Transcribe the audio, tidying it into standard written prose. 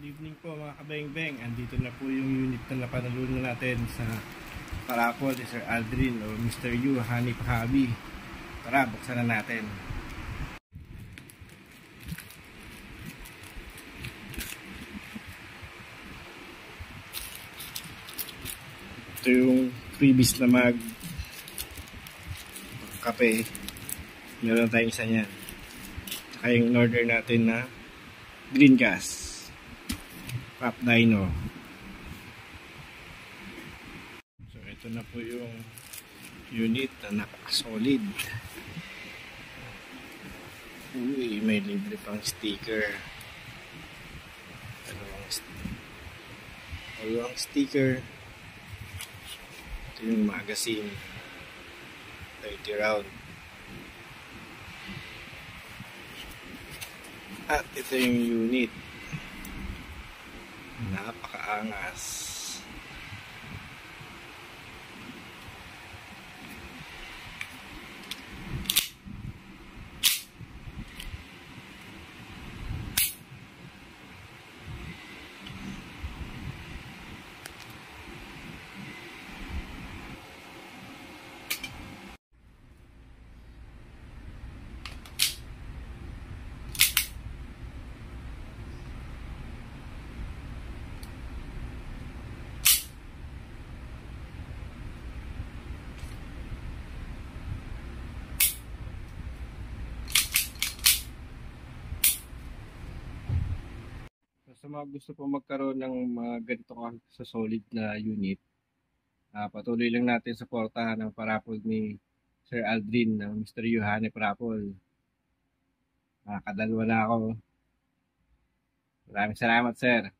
Good evening po mga kabeng-beng. Andito na po yung unit na napanalunan natin sa parapol ni Sir Aldrin o Mr. Yu Hani Pahabi. Tara, buksan na natin. Ito yung previous na kape. Meron tayong isa niyan. Tsaka yung in-order natin na green gas. Pop Dino. So ito na po yung unit na napaka-solid. Uy, may libre pang sticker. Dalawang sticker. Ito yung magazine. 30 round. At ito yung unit. Napakaangas. Sa mga gusto po magkaroon ng mga ganito sa solid na unit, patuloy lang natin suportahan ang parapol ni Sir Aldrin ng Mr. Yu Hani Parapol. Nakakadalwa na ako. Maraming salamat, sir.